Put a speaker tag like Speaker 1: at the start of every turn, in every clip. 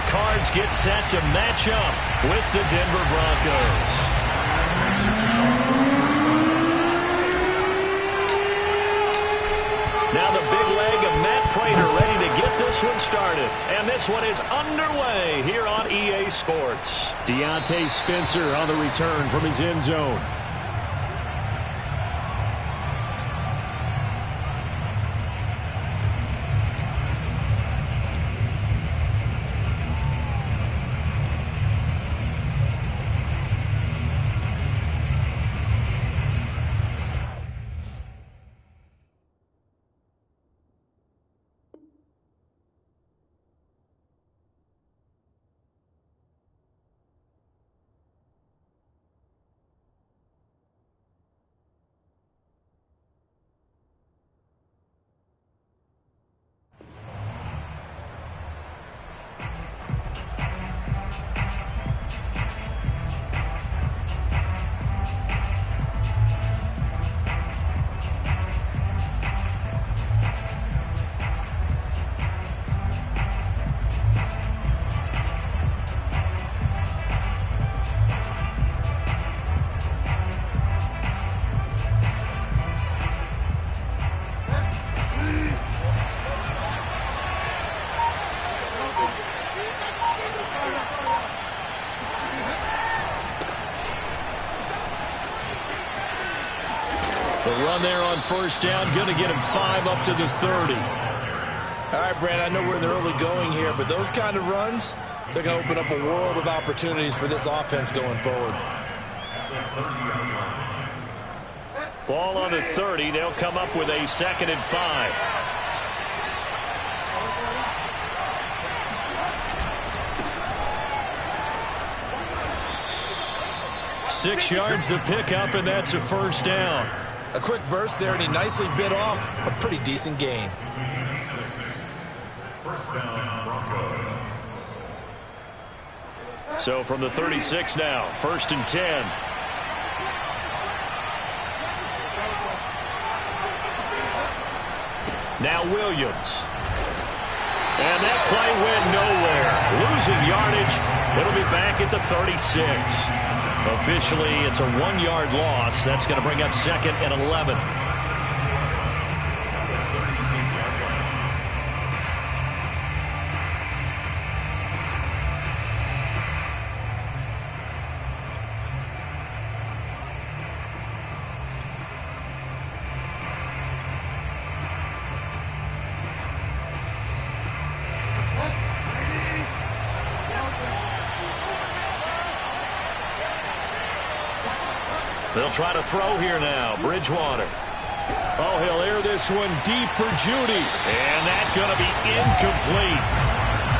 Speaker 1: Cards get set to match up with the Denver Broncos. Now the big leg of Matt Prater ready to get this one started. And this one is underway here on EA Sports. Deontay Spencer on the return from his end zone. The run there on first down, going to get him 5 up to the 30.
Speaker 2: All right, Brand, I know we're in the early going here, but those kind of runs, they're going to open up a world of opportunities for this offense going forward.
Speaker 1: Ball on the 30. They'll come up with a 2nd and 5. Six yards the pickup, and that's a first down.
Speaker 2: A quick burst there, and he nicely bit off a pretty decent gain.
Speaker 3: First down, Broncos.
Speaker 1: So from the 36 now, 1st and 10. Now Williams. And that play went nowhere. Losing yardage. It'll be back at the 36. Officially, it's a 1-yard loss. That's going to bring up 2nd and 11. They'll try to throw here now. Bridgewater. Oh, he'll air this one deep for Judy. And that's going to be incomplete.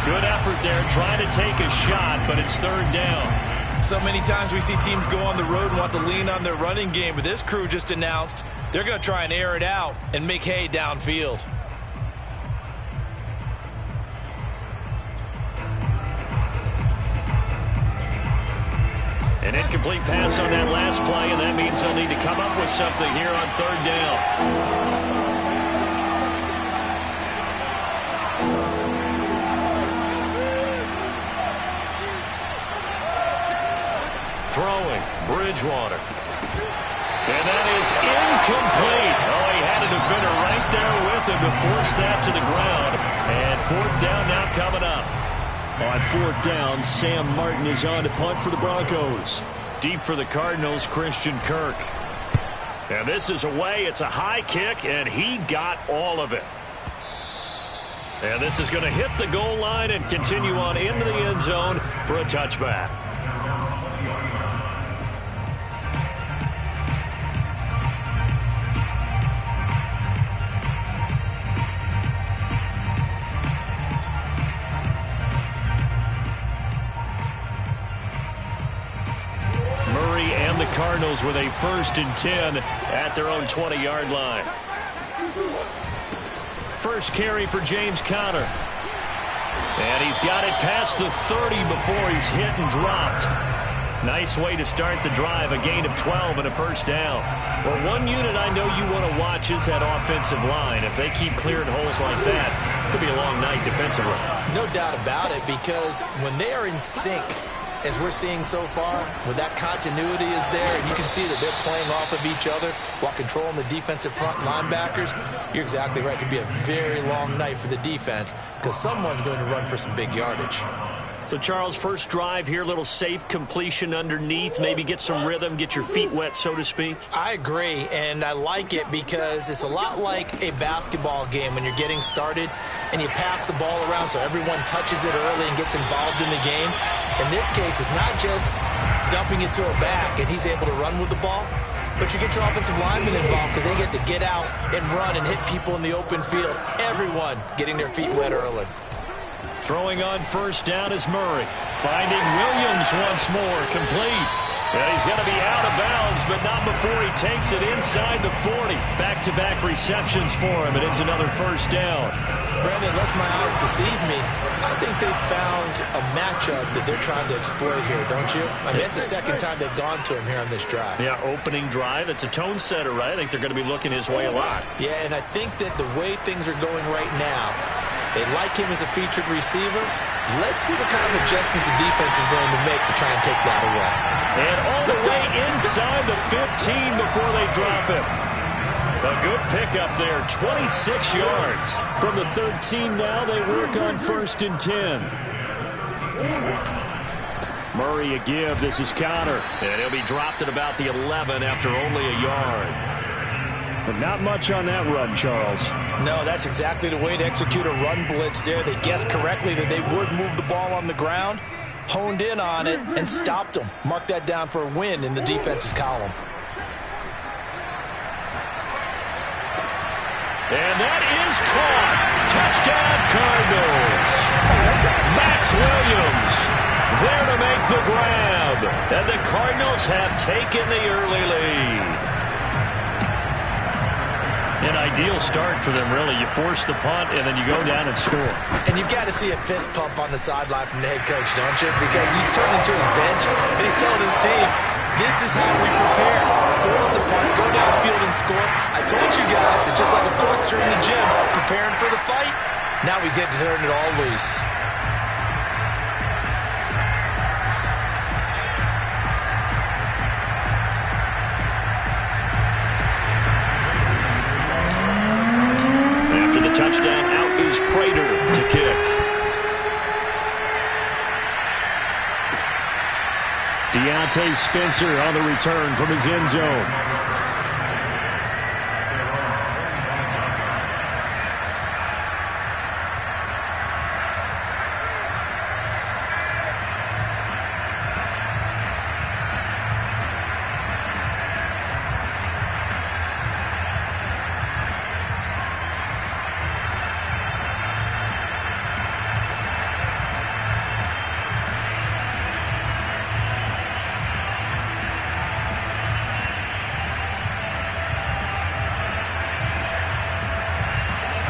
Speaker 1: Good effort there trying to take a shot, but it's 3rd down.
Speaker 2: So many times we see teams go on the road and want to lean on their running game, but this crew just announced they're going to try and air it out and make hay downfield.
Speaker 1: An incomplete pass on that last play, and that means they'll need to come up with something here on 3rd down. Throwing, Bridgewater. And that is incomplete. Oh, he had a defender right there with him to force that to the ground. And 4th down now coming up. On 4th down, Sam Martin is on to punt for the Broncos. Deep for the Cardinals, Christian Kirk. And this is away. It's a high kick, and he got all of it. And this is going to hit the goal line and continue on into the end zone for a touchback. Cardinals with a 1st and 10 at their own 20-yard line. First carry for James Conner. And he's got it past the 30 before he's hit and dropped. Nice way to start the drive, a gain of 12 and a first down. Well, one unit I know you want to watch is that offensive line. If they keep clearing holes like that, Could be a long night defensively.
Speaker 2: No doubt about it, because when they are in sync, as we're seeing so far, when that continuity is there, and you can see that they're playing off of each other while controlling the defensive front linebackers, you're exactly right. It could be a very long night for the defense because someone's going to run for some big yardage.
Speaker 1: So, Charles, first drive here, little safe completion underneath, maybe get some rhythm, get your feet wet, so to speak.
Speaker 2: I agree, and I like it because it's a lot like a basketball game when you're getting started and you pass the ball around so everyone touches it early and gets involved in the game. In this case, it's not just dumping it to a back and he's able to run with the ball, but you get your offensive linemen involved because they get to get out and run and hit people in the open field. Everyone getting their feet wet early.
Speaker 1: Throwing on first down is Murray. Finding Williams once more, complete. And he's going to be out of bounds, but not before he takes it inside the 40. Back-to-back receptions for him, and it's another first down.
Speaker 2: Brandon, lest my eyes deceive me, I think they found a matchup that they're trying to exploit here, don't you? I mean, that's the second time they've gone to him here on this drive.
Speaker 1: Yeah, opening drive. It's a tone setter, right? I think they're going to be looking his way a lot.
Speaker 2: Yeah, and I think that the way things are going right now, they like him as a featured receiver. Let's see what kind of adjustments the defense is going to make to try and take that away.
Speaker 1: And all the way inside the 15 before they drop him. A good pickup there, 26 yards. From the 13 now, they work on first and 10. Murray a give. This is Connor. And he'll be dropped at about the 11 after only a yard. But not much on that run, Charles.
Speaker 2: No, that's exactly the way to execute a run blitz there. They guessed correctly that they would move the ball on the ground, honed in on it, and stopped them. Mark that down for a win in the defense's column.
Speaker 1: And that is caught. Touchdown, Cardinals. Max Williams there to make the grab. And the Cardinals have taken the early lead. An ideal start for them, really. You force the punt, and then you go down and score.
Speaker 2: And you've got to see a fist pump on the sideline from the head coach, don't you? Because he's turning to his bench, and he's telling his team, this is how we prepare. Force the punt, go downfield and score. I told you guys, it's just like a boxer in the gym, preparing for the fight. Now we get to turn it all loose.
Speaker 1: Touchdown, out is Prater to kick. Deontay Spencer on the return from his end zone.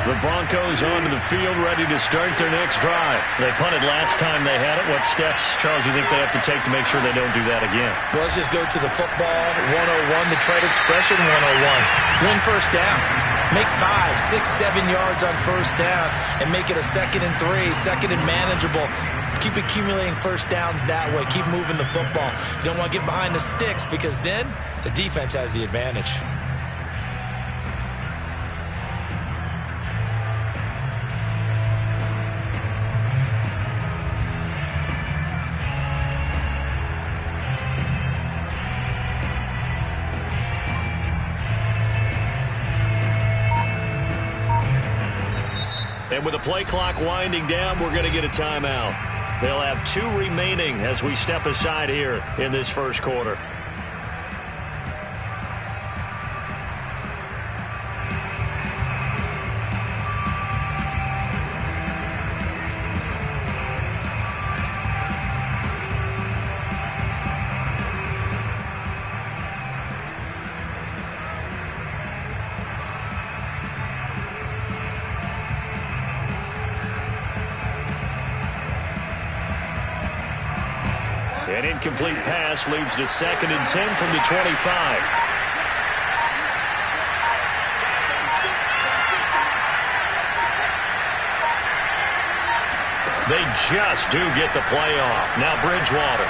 Speaker 1: The Broncos onto the field, ready to start their next drive. They punted last time they had it. What steps, Charles, you think they have to take to make sure they don't do that again?
Speaker 2: Well, let's just go to the football 101, the trade expression 101. Win first down. Make 5, 6, 7 yards on first down and make it a 2nd and 3, 2nd and manageable. Keep accumulating first downs that way. Keep moving the football. You don't want to get behind the sticks because then the defense has the advantage.
Speaker 1: And with the play clock winding down, we're going to get a timeout. They'll have 2 remaining as we step aside here in this first quarter. An incomplete pass leads to 2nd and 10 from the 25. They just do get the playoff. Now Bridgewater.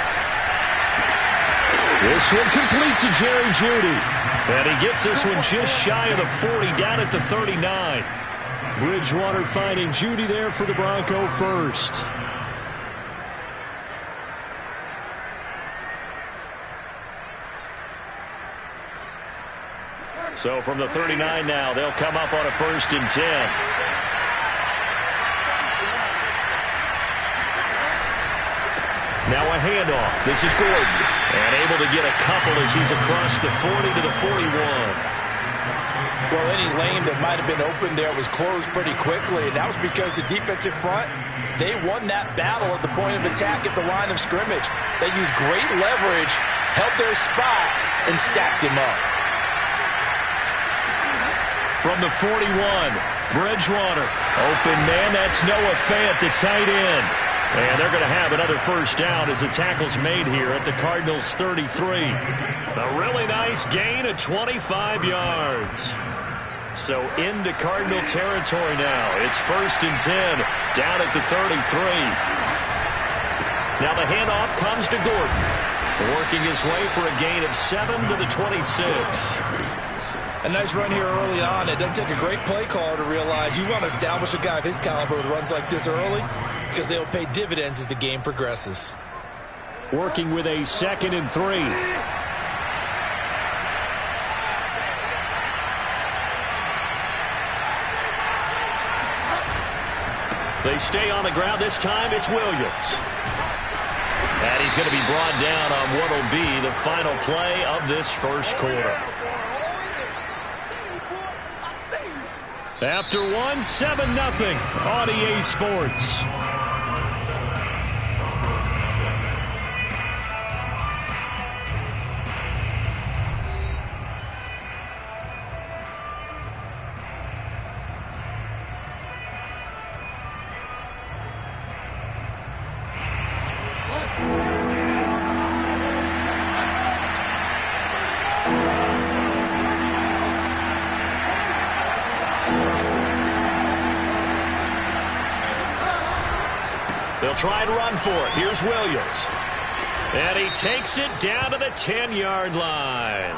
Speaker 1: This one complete to Jerry Jeudy. And he gets this one just shy of the 40, down at the 39. Bridgewater finding Jeudy there for the Bronco first. So from the 39 now, they'll come up on a 1st and 10. Now a handoff. This is Gordon. And able to get a couple as he's across the 40 to the 41.
Speaker 2: Well, any lane that might have been open there was closed pretty quickly, and that was because the defensive front, they won that battle at the point of attack at the line of scrimmage. They used great leverage, held their spot, and stacked him up.
Speaker 1: From the 41, Bridgewater. Open man, that's Noah Fant, the tight end. And they're going to have another 1st down as the tackle's made here at the Cardinals' 33. A really nice gain of 25 yards. So into Cardinal territory now. It's 1st and 10, down at the 33. Now the handoff comes to Gordon, working his way for a gain of 7 to the 26.
Speaker 2: A nice run here early on. It doesn't take a great play caller to realize you want to establish a guy of his caliber with runs like this early, because they'll pay dividends as the game progresses.
Speaker 1: Working with a 2nd and 3. They stay on the ground. This time it's Williams. And he's going to be brought down on what will be the final play of this 1st quarter. After 7-0 on EA Sports. They'll try and run for it. Here's Williams. And he takes it down to the 10-yard line.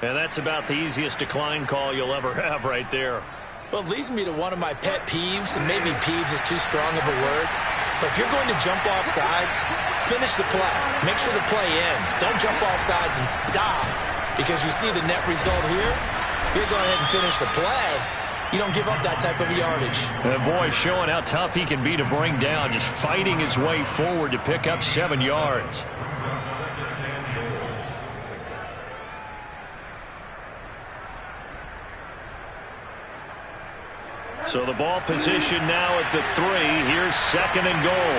Speaker 1: And that's about the easiest decline call you'll ever have right there.
Speaker 2: Well, it leads me to one of my pet peeves, and maybe peeves is too strong of a word. But if you're going to jump off sides, finish the play. Make sure the play ends. Don't jump off sides and stop, because you see the net result here. If you're going ahead and finish the play, you don't give up that type of yardage.
Speaker 1: And boy, showing how tough he can be to bring down, just fighting his way forward to pick up 7 yards. So the ball position now at the 3. Here's 2nd and goal.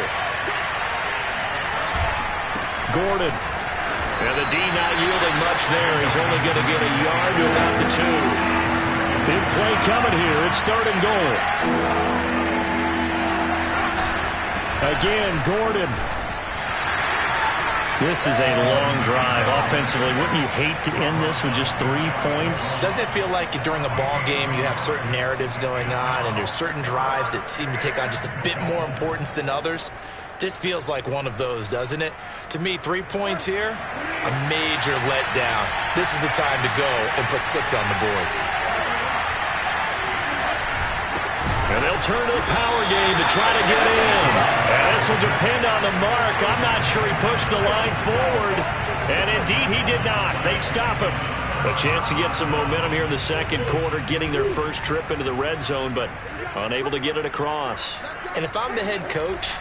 Speaker 1: Gordon. And the D not yielding much there. He's only going to get a yard to about the 2. Big play coming here. It's 3rd and goal. Again, Gordon. This is a long drive offensively. Wouldn't you hate to end this with just 3 points?
Speaker 2: Doesn't it feel like during a ball game you have certain narratives going on and there's certain drives that seem to take on just a bit more importance than others? This feels like one of those, doesn't it? To me, 3 points here, a major letdown. This is the time to go and put 6 on the board.
Speaker 1: And they'll turn to the power game to try to get in. And this will depend on the mark. I'm not sure he pushed the line forward. And indeed, he did not. They stop him. A chance to get some momentum here in the 2nd quarter, getting their first trip into the red zone, but unable to get it across.
Speaker 2: And if I'm the head coach,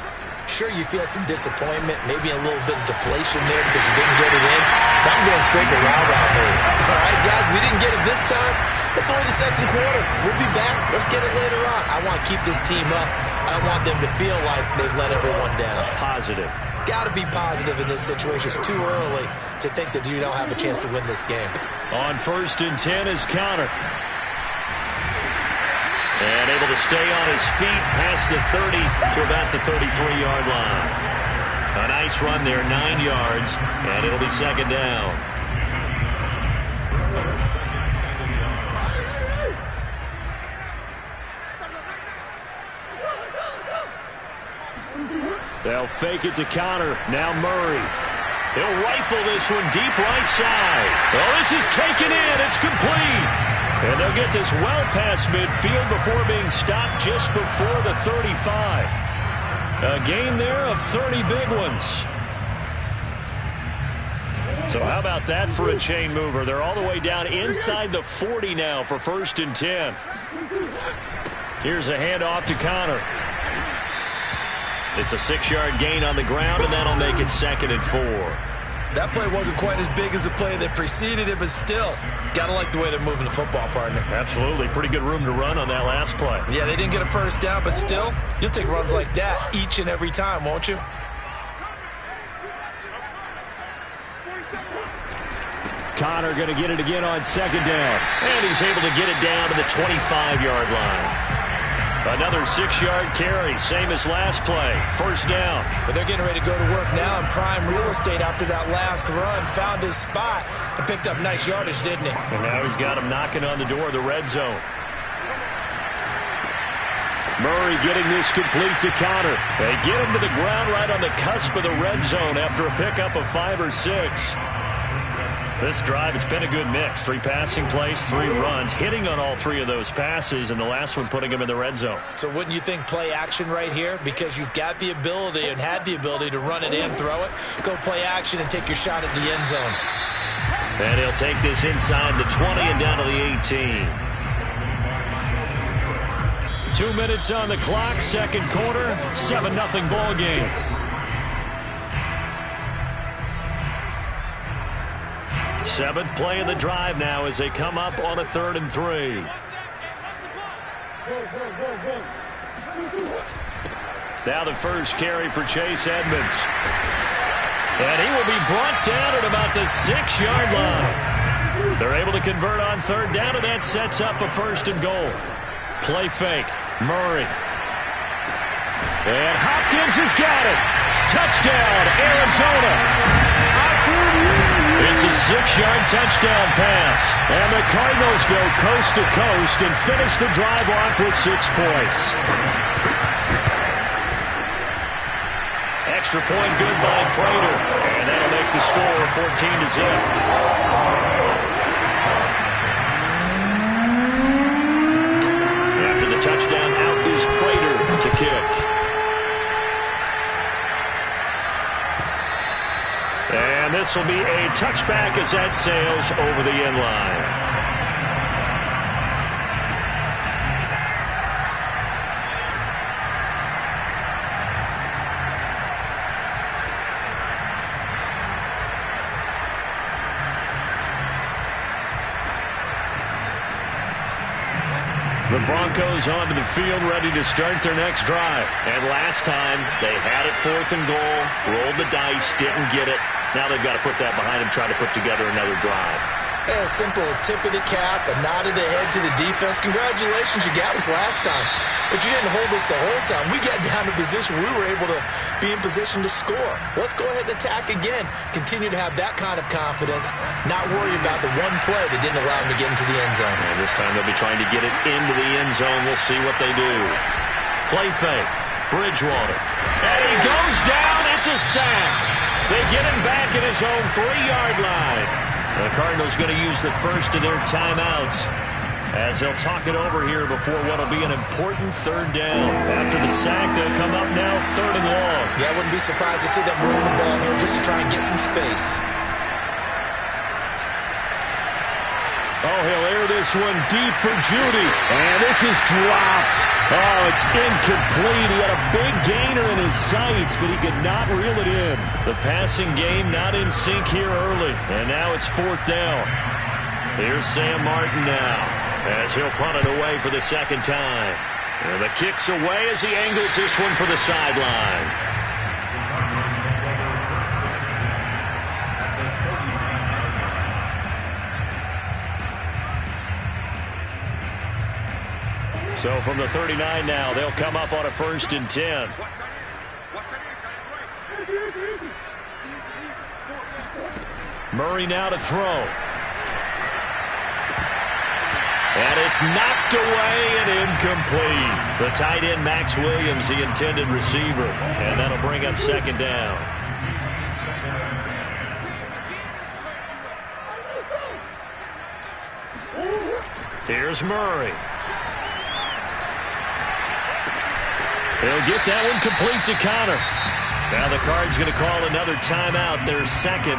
Speaker 2: sure, you feel some disappointment, maybe a little bit of deflation there because you didn't get it in. But I'm going straight to rah-rah mode. All right, guys, we didn't get it this time. It's only the 2nd quarter. We'll be back. Let's get it later on. I want to keep this team up. I don't want them to feel like they've let everyone down.
Speaker 1: Positive.
Speaker 2: Got to be positive in this situation. It's too early to think that you don't have a chance to win this game.
Speaker 1: On 1st and 10 is Connor. And able to stay on his feet past the 30 to about the 33-yard line. A nice run there, 9 yards, and it'll be 2nd down. They'll fake it to Connor. Now Murray. He'll rifle this one deep right side. Oh, this is taken in. It's complete. And they'll get this well past midfield before being stopped just before the 35. A gain there of 30 big ones. So how about that for a chain mover? They're all the way down inside the 40 now for 1st and 10. Here's a handoff to Connor. It's a 6-yard gain on the ground, and that'll make it 2nd and 4.
Speaker 2: That play wasn't quite as big as the play that preceded it, but still, gotta like the way they're moving the football, partner.
Speaker 1: Absolutely. Pretty good room to run on that last play.
Speaker 2: Yeah, they didn't get a first down, but still, you'll take runs like that each and every time, won't you?
Speaker 1: Connor going to get it again on 2nd down. And he's able to get it down to the 25-yard line. Another 6-yard carry, same as last play. 1st down.
Speaker 2: But they're getting ready to go to work now in prime real estate after that last run. Found his spot and picked up nice yardage, didn't he?
Speaker 1: And now he's got him knocking on the door of the red zone. Murray getting this complete to Connor. They get him to the ground right on the cusp of the red zone after a pickup of 5 or 6. This drive, it's been a good mix. 3 passing plays, 3 runs, hitting on all 3 of those passes, and the last one putting him in the red zone.
Speaker 2: So wouldn't you think play action right here? Because you've got the ability and had the ability to run it in, throw it, go play action and take your shot at the end zone.
Speaker 1: And he'll take this inside the 20 and down to the 18. 2 minutes on the clock, 2nd quarter, 7-0 ball game. Seventh play of the drive now as they come up on a 3rd and 3. Now the first carry for Chase Edmonds. And he will be brought down at about the 6-yard line. They're able to convert on 3rd down, and that sets up a 1st and goal. Play fake. Murray. And Hopkins has got it. Touchdown, Arizona. It's a 6-yard touchdown pass. And the Cardinals go coast to coast and finish the drive off with 6 points. Extra point good by Prater. And that'll make the score 14-0. After the touchdown, out is Prater to kick. And this will be a touchback as that sails over the end line. The Broncos onto the field, ready to start their next drive. And last time, they had it 4th and goal, rolled the dice, didn't get it. Now they've got to put that behind them, try to put together another drive.
Speaker 2: A simple tip of the cap, a nod of the head to the defense. Congratulations, you got us last time. But you didn't hold us the whole time. We got down to position. We were able to be in position to score. Let's go ahead and attack again. Continue to have that kind of confidence. Not worry about the one play that didn't allow them to get into the end zone.
Speaker 1: And this time they'll be trying to get it into the end zone. We'll see what they do. Play fake. Bridgewater. And he goes down. It's a sack. They get him back at his own 3-yard line. The Cardinals going to use the first of their timeouts as they'll talk it over here before what will be an important 3rd down. After the sack, they'll come up now 3rd and long.
Speaker 2: Yeah, I wouldn't be surprised to see them roll the ball here just to try and get some space.
Speaker 1: Oh, he'll air this one deep for Judy. And this is dropped. Oh, it's incomplete. He had a big gainer in his sights, but he could not reel it in. The passing game not in sync here early. And now it's 4th down. Here's Sam Martin now as he'll punt it away for the 2nd time. And the kick's away as he angles this one for the sideline. So from the 39 now, they'll come up on a 1st and 10. Murray now to throw. And it's knocked away and incomplete. The tight end, Max Williams, the intended receiver. And that'll bring up second down. Here's Murray. He'll get that one complete to Connor. Now the Cards going to call another timeout, their second.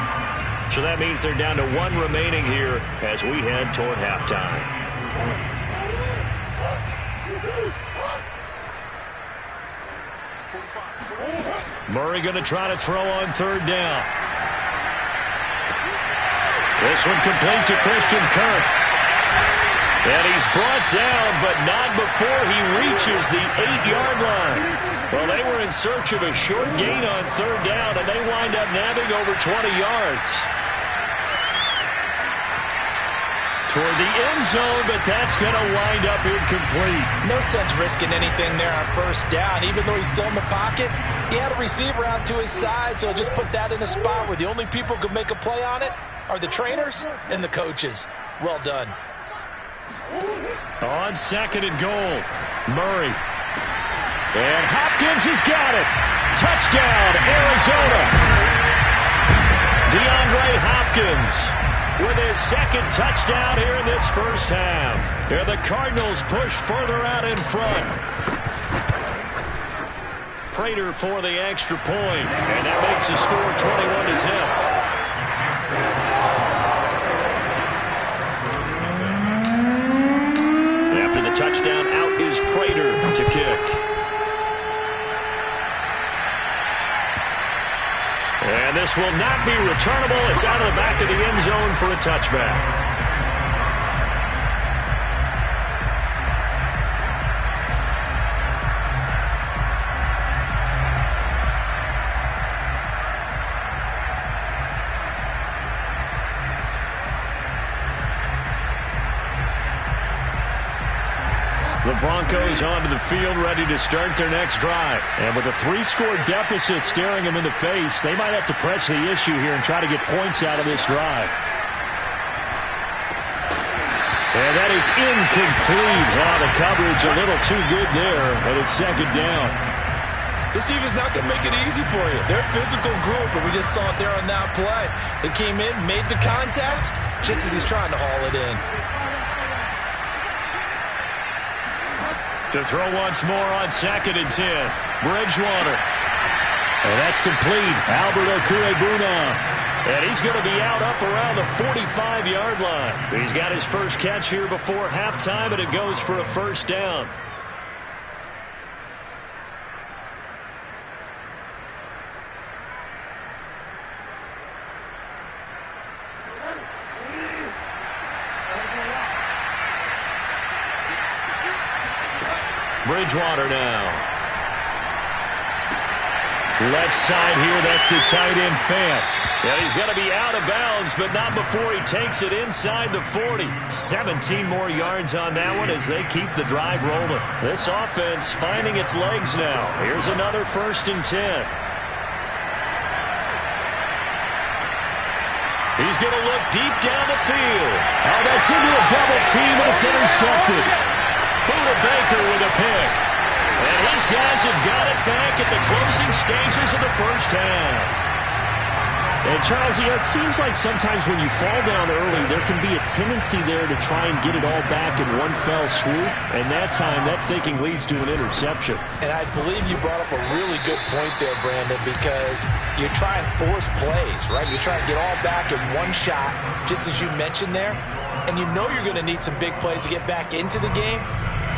Speaker 1: So that means they're down to one remaining here as we head toward halftime. Murray going to try to throw on third down. This one complete to Christian Kirk. And he's brought down, but not before he reaches the 8-yard line. Well, they were in search of a short gain on third down, and they wind up nabbing over 20 yards. Toward the end zone, but that's going to wind up incomplete.
Speaker 2: No sense risking anything there on first down. Even though he's still in the pocket, he had a receiver out to his side, so just put that in a spot where the only people who could make a play on it are the trainers and the coaches. Well done.
Speaker 1: On second and goal, Murray. And Hopkins has got it. Touchdown, Arizona. DeAndre Hopkins with his second touchdown here in this first half. And the Cardinals push further out in front. Prater for the extra point. And that makes the score 21-0. After the touchdown, out is Prater to kick. And this will not be returnable. It's out of the back of the end zone for a touchback. The Broncos onto the field, ready to start their next drive. And with a 3-score deficit staring them in the face, they might have to press the issue here and try to get points out of this drive. And that is incomplete. Wow, the coverage a little too good there, and it's second down.
Speaker 2: This defense is not going to make it easy for you. They're a physical group, and we just saw it there on that play. They came in, made the contact, just as he's trying to haul it in.
Speaker 1: To throw once more on second and 10. Bridgewater. And that's complete. Albert Okwuegbunam. And he's going to be out up around the 45-yard line. He's got his first catch here before halftime, and it goes for a first down. Bridgewater now. Left side here, that's the tight end Fant. Yeah, he's going to be out of bounds, but not before he takes it inside the 40. 17 more yards on that one as they keep the drive rolling. This offense finding its legs now. Here's another first and 10. He's going to look deep down the field. Oh, that's into a double team, and it's intercepted. Buda Baker with a pick. And his guys have got it back at the closing stages of the first half.
Speaker 4: And, Charles, it seems like sometimes when you fall down early, there can be a tendency there to try and get it all back in one fell swoop. And that time, that thinking leads to an interception.
Speaker 2: And I believe you brought up a really good point there, Brandon, because you're trying to force plays, right? You're trying to get all back in one shot, just as you mentioned there. And you know you're going to need some big plays to get back into the game.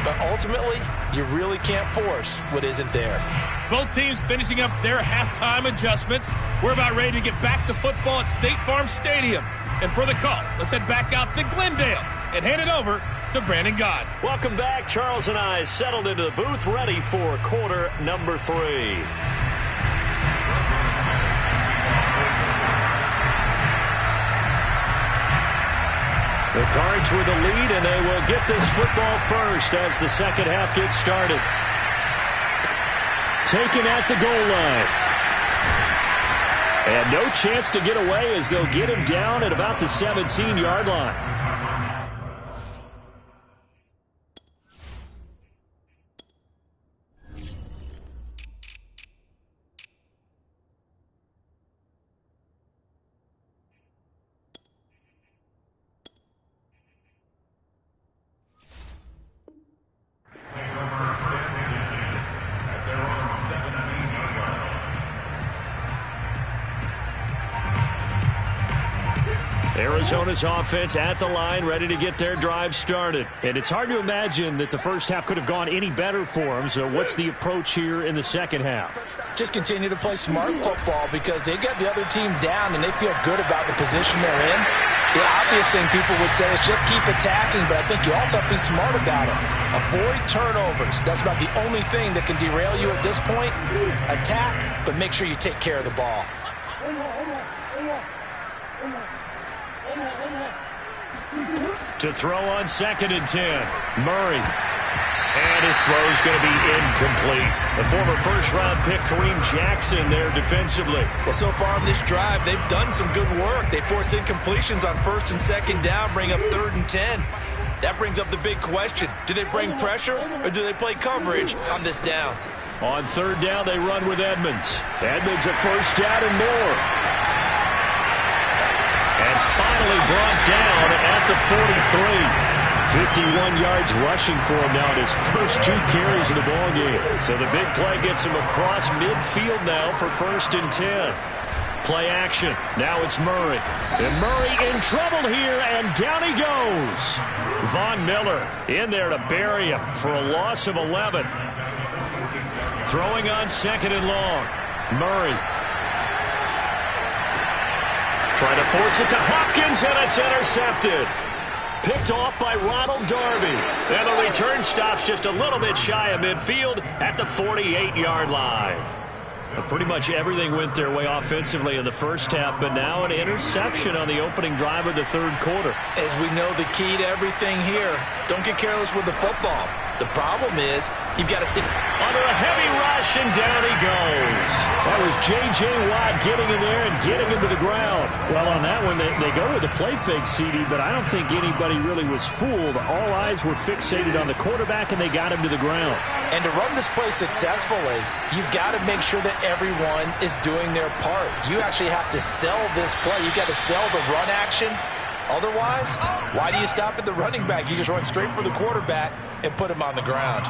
Speaker 2: But ultimately, you really can't force what isn't there.
Speaker 5: Both teams finishing up their halftime adjustments. We're about ready to get back to football at State Farm Stadium. And for the call, let's head back out to Glendale and hand it over to Brandon Gaud.
Speaker 1: Welcome back. Charles and I settled into the booth, ready for quarter number 3. The Cards with the lead, and they will get this football first as the second half gets started. Taken at the goal line. And no chance to get away as they'll get him down at about the 17-yard line.
Speaker 4: Arizona's offense at the line, ready to get their drive started. And it's hard to imagine that the first half could have gone any better for them. So what's the approach here in the second half?
Speaker 2: Just continue to play smart football because they got the other team down and they feel good about the position they're in. The obvious thing people would say is just keep attacking, but I think you also have to be smart about it. Avoid turnovers. That's about the only thing that can derail you at this point. Attack, but make sure you take care of the ball.
Speaker 4: To throw on 2nd and 10, Murray. And his throw is going to be incomplete. The former first-round pick, Kareem Jackson, there defensively.
Speaker 2: Well, so far on this drive, they've done some good work. They force incompletions on 1st and 2nd down, bring up 3rd and 10. That brings up the big question. Do they bring pressure or do they play coverage on this down?
Speaker 4: On 3rd down, they run with Edmonds. Edmonds a first down and more. And finally brought down at the 43. 51 yards rushing for him now in his first 2 carries of the ballgame. So the big play gets him across midfield now for 1st and 10. Play action. Now it's Murray. And Murray in trouble here, and down he goes. Von Miller in there to bury him for a loss of 11. Throwing on 2nd and long. Murray. Trying to force it to Hopkins, and it's intercepted. Picked off by Ronald Darby. And the return stops just a little bit shy of midfield at the 48-yard line. Pretty much everything went their way offensively in the first half, but now an interception on the opening drive of the 3rd quarter.
Speaker 2: As we know, the key to everything here, don't get careless with the football. The problem is you've got to stick
Speaker 4: under a heavy rush, and down he goes. That was J.J. Watt getting in there and getting him to the ground. Well, on that one, they go to the play fake, CD, but I don't think anybody really was fooled. All eyes were fixated on the quarterback, and they got him to the ground.
Speaker 2: And to run this play successfully, you've got to make sure that everyone is doing their part. You actually have to sell this play. You've got to sell the run action. Otherwise, why do you stop at the running back? You just run straight for the quarterback and put him on the ground.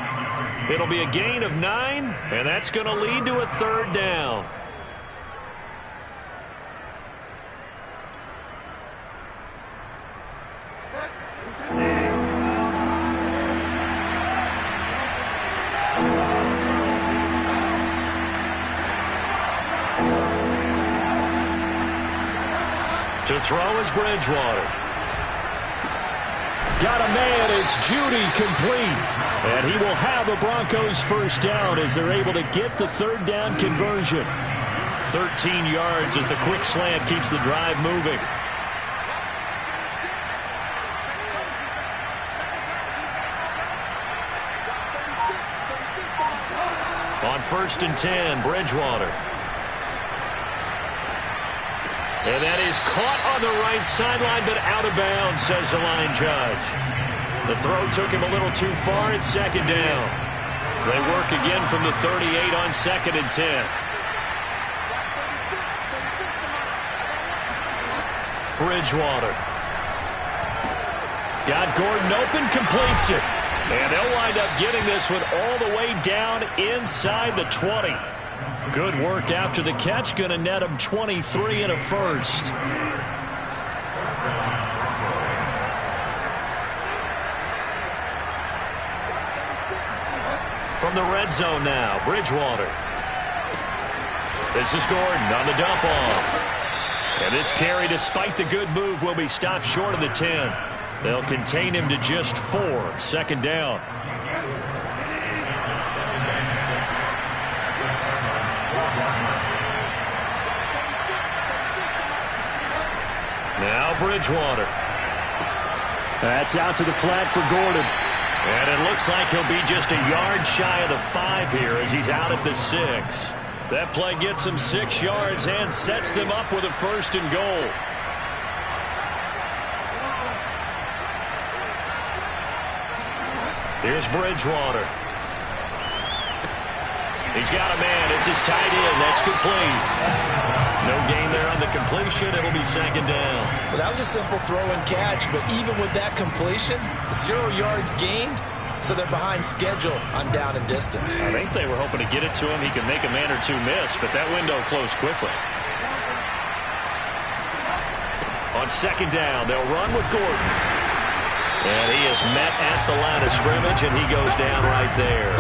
Speaker 4: It'll be a gain of 9, and that's going to lead to a 3rd down. To throw is Bridgewater. Got a man, it's Judy, complete. And he will have the Broncos first down as they're able to get the 3rd down conversion. 13 yards as the quick slant keeps the drive moving. On 1st and 10, Bridgewater. And that is caught on the right sideline, but out of bounds, says the line judge. The throw took him a little too far at 2nd down. They work again from the 38 on 2nd and 10. Bridgewater. Got Gordon open, completes it. And they'll wind up getting this one all the way down inside the 20. Good work after the catch. Going to net him 23 and a first. From the red zone now, Bridgewater. This is Gordon on the dump off. And this carry, despite the good move, will be stopped short of the 10. They'll contain him to just 4. 2nd down. Now Bridgewater. That's out to the flat for Gordon. And it looks like he'll be just a yard shy of the 5 here as he's out at the 6. That play gets him 6 yards and sets them up with a 1st and goal. Here's Bridgewater. He's got a man. It's his tight end. That's complete. No gain there on the completion. It'll be 2nd down.
Speaker 2: Well, that was a simple throw and catch, but even with that completion, 0 yards gained, so they're behind schedule on down and distance.
Speaker 4: I think they were hoping to get it to him. He could make a man or two miss, but that window closed quickly. On second down. They'll run with Gordon. And he is met at the line of scrimmage, and he goes down right there.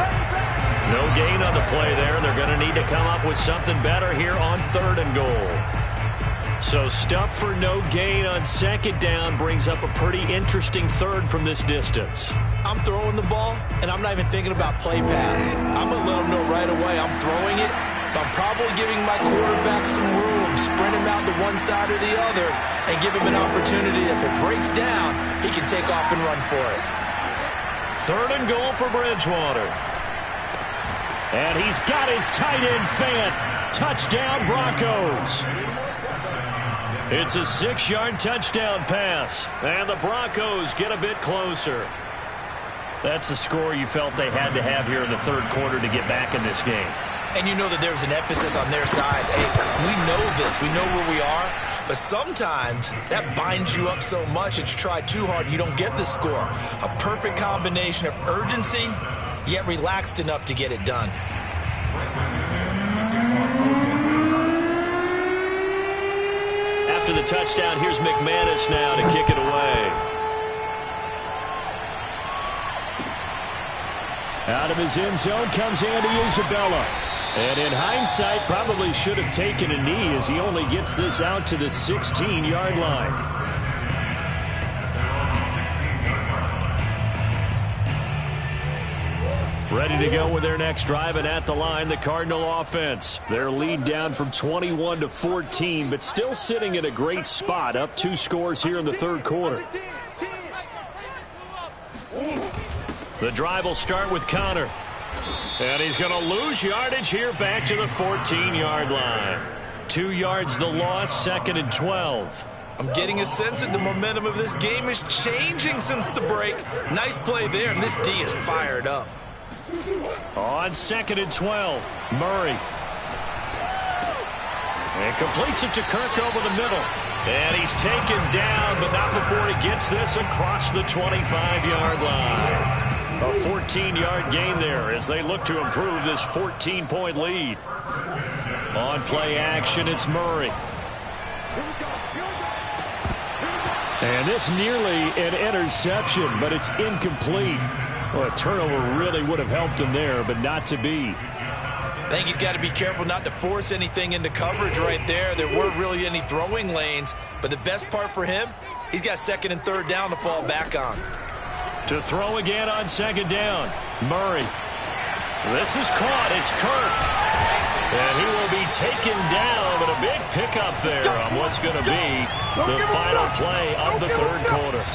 Speaker 4: No gain on the play there. They're going to need to come up with something better here on 3rd and goal. So stuff for no gain on second down brings up a pretty interesting 3rd from this distance.
Speaker 2: I'm throwing the ball, and I'm not even thinking about play pass. I'm going to let them know right away I'm throwing it, but I'm probably giving my quarterback some room, sprint him out to one side or the other, and give him an opportunity. If it breaks down, he can take off and run for it.
Speaker 4: 3rd and goal for Bridgewater. And he's got his tight end fan. Touchdown, Broncos. It's a 6-yard touchdown pass, and the Broncos get a bit closer. That's a score you felt they had to have here in the 3rd quarter to get back in this game.
Speaker 2: And you know that there's an emphasis on their side. Hey, we know this. We know where we are. But sometimes that binds you up so much that you try too hard, you don't get the score. A perfect combination of urgency, yet relaxed enough to get it done.
Speaker 4: After the touchdown, here's McManus now to kick it away. Out of his end zone comes Andy Isabella. And in hindsight, probably should have taken a knee as he only gets this out to the 16-yard line. Ready to go with their next drive, and at the line, the Cardinal offense. Their lead down from 21 to 14, but still sitting in a great spot, up 2 scores here in the 3rd quarter. The drive will start with Connor. And he's going to lose yardage here back to the 14-yard line. 2 yards the loss, 2nd and 12.
Speaker 2: I'm getting a sense that the momentum of this game is changing since the break. Nice play there, and this D is fired up.
Speaker 4: On 2nd and 12, Murray. And completes it to Kirk over the middle. And he's taken down, but not before he gets this across the 25-yard line. A 14-yard gain there as they look to improve this 14-point lead. On play action, it's Murray. And this nearly an interception, but it's incomplete. Well, a turnover really would have helped him there, but not to be.
Speaker 2: I think he's got to be careful not to force anything into coverage right there. There weren't really any throwing lanes, but the best part for him, he's got 2nd and 3rd down to fall back on.
Speaker 4: To throw again on 2nd down, Murray. This is caught. It's Kirk. And he will be taken down, but a big pickup there on what's going to be the final play of the 3rd quarter.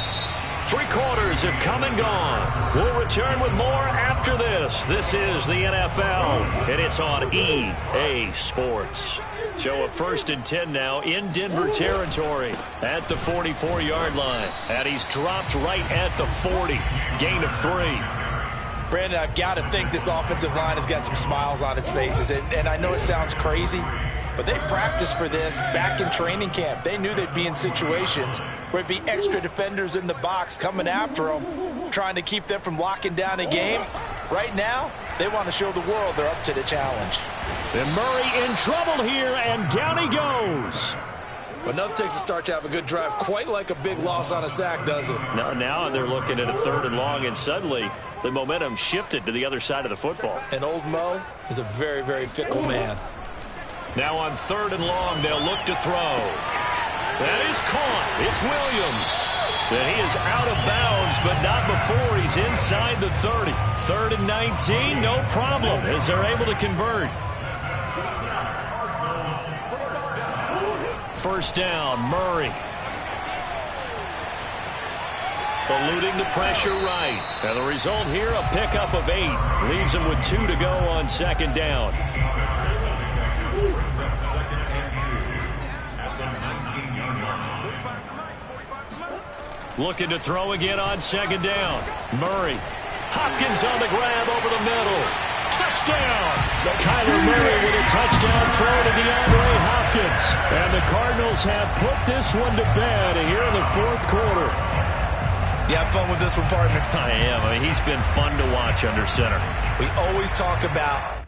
Speaker 4: 3 quarters have come and gone. We'll return with more after this. This is the NFL, and it's on EA Sports. So a 1st and 10 now in Denver territory at the 44-yard line. And he's dropped right at the 40. Gain of 3.
Speaker 2: Brandon, I've got to think this offensive line has got some smiles on its faces. And I know it sounds crazy, but they practiced for this back in training camp. They knew they'd be in situations where it'd be extra defenders in the box coming after them, trying to keep them from locking down a game. Right now, they want to show the world they're up to the challenge.
Speaker 4: And Murray in trouble here, and down he goes.
Speaker 2: Enough takes a start to have a good drive, quite like a big loss on a sack, does it?
Speaker 4: Now they're looking at a 3rd and long, and suddenly the momentum shifted to the other side of the football.
Speaker 2: And old Mo is a very, very fickle man.
Speaker 4: Now on 3rd and long, they'll look to throw. That is caught. It's Williams. And he is out of bounds, but not before he's inside the 30. 3rd and 19, no problem, as they're able to convert. 1st down, Murray. Eluding the pressure right. And the result here, a pickup of 8. Leaves him with 2 to go on 2nd down. Looking to throw again on 2nd down. Murray. Hopkins on the grab over the middle. Touchdown! Kyler Murray with a touchdown throw to DeAndre Hopkins. And the Cardinals have put this one to bed here in the 4th quarter.
Speaker 2: You have fun with this one, partner?
Speaker 4: I am. I mean, he's been fun to watch under center.
Speaker 2: We always talk about